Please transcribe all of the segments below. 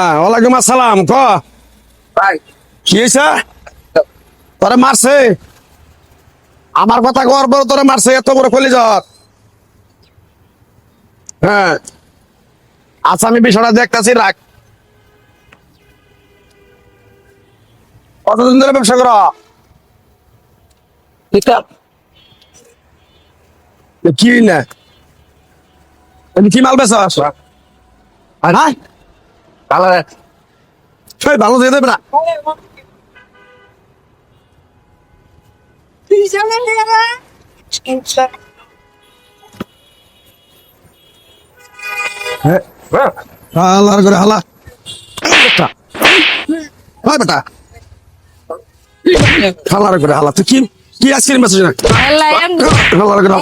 হ্যাঁ ওয়ালাইকুম আসসালাম। ক ভাই কি হয়েছে? তোরে মারছে? আমার কথা কর বড়, তোরে মারছে এত বড় কলিজাত? হ্যাঁ আচ্ছা আমি বিষয়টা দেখতেছি, রাখ। কতদিন ধরে ব্যবসা কর? কি না কি মাল বেচাস? হ্যাঁ ভালো ভালো দিয়ে দেবে না? হালার করে হালা বেটা, হয় বেটা হালার করে হালা। তুই কি কি আইসক্রিম বেচিস না? হালার করে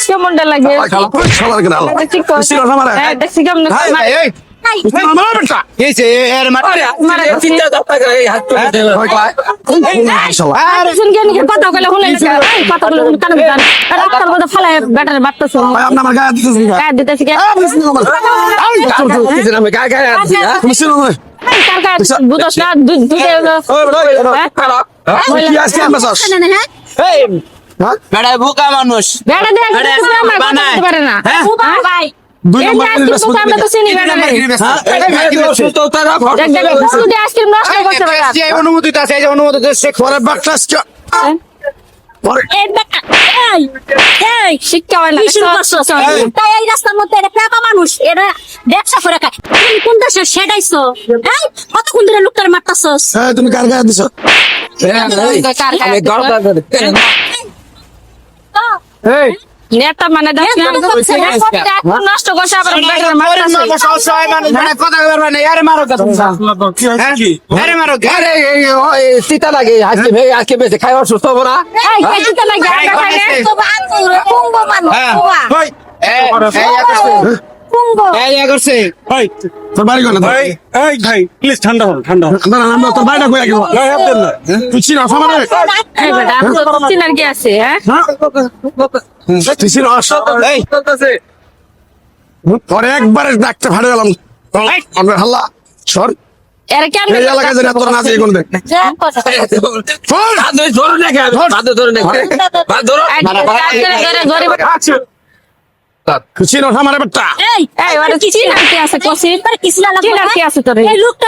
কেমনটা লাগে? হালার করে হালা কথা বলে ফালাই ব্যাটার বাড়তেছে আমার গায়ে দিতেছিস না? দিতেছি বুঝস না কি আইসক্রিম বেচাস? বেড়ায় বোকা মানুষ বেটা দেখতে পারে না ভাই দুই নম্বর আমরা তো চিনি বেটা আইসক্রিম নষ্ট করতে পারে অনুমতি আছে, এই যে অনুমতি আছে। পরে বাকটাস শিক্ষা হয় না তাই এই রাস্তার মধ্যে এটা প্রেমা মানুষ এরা ব্যবসা করে খায়। তুমি কোন দেশে সেটাইছো? কতক্ষণ ধরে লোকটার মারতাছস? তুমি কার গায়ে দিছ? নেতা মানে নষ্ট করছে আবার চিতা লাগে আজকে বেঁচে খাইবার সুস্থ হবো না। তোর বাড়ি কোন? ভাই প্লিজ ঠান্ডা হন, ঠান্ডা হন। আমরা তোর বাড়িটা কই রাখবো? তুই চিনাস আমারে? চিনার কি আছে? তুই চিনাস? তোর একবারে ডাকতে ফাড়ে গেলাম। আমরা হাল্লা সর এর কেন এই এলাকায় যেন তোর না যাই কোন দেখ তুই চিনাস আমারে বেটা? এই ওরে চিনার কি আছে কসি চিনার কি আছে তোর এই লোকটা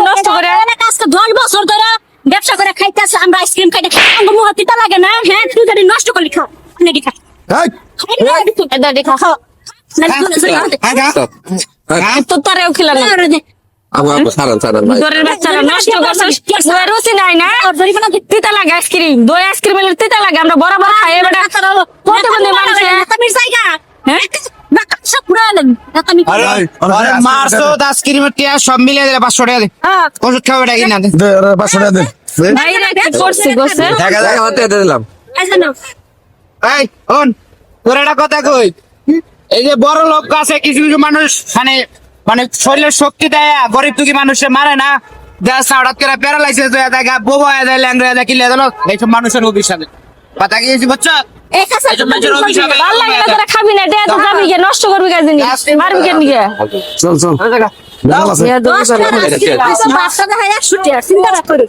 নষ্ট করে আজকে 10 বছর ধরে ব্যবসা করে খাইতেছে। আমরা আইসক্রিম খাইতে আমার মুখ তিতা লাগে না? হ্যাঁ তুই যদি নষ্ট করলি খাও নাকি খা দেখা তো তারেও খেলা না দরের বাচ্চারা নষ্ট করছে রুচি নাই না তিতা লাগে আইসক্রিম দই আইসক্রিম তিতা লাগে আমরা বরাবর খাই এবার প্রতিবন্ধী মানুষ জায়গা হ্যাঁ মারছো 10 কিলোমিটার সব মিলে 500 টাকা দে। ওষুধ খাবে এটা কিনা দে। 500 টাকা দে। ভাইরা কি করছে গোছে দিলাম। এই ওন তোর একটা কথা কই, এই যে বড় লোক আছে কিছু কিছু মানুষ মানে শরীরের শক্তি দেয়, গরিব দুঃখী মানুষের মারে না, যা হঠাৎ করে প্যারালাইসিস হয়ে যায়, বোবা হয়ে যায়, ল্যাংড়া হয়ে যায়, কিলে দিল, এইসব মানুষের অভিশাপে কথা কি বুঝছো? খাবি না যাবি নষ্ট করবি কাজ মারবি কেন চল চল বাচ্চা দেখা 100 টাকা চিন্তা করে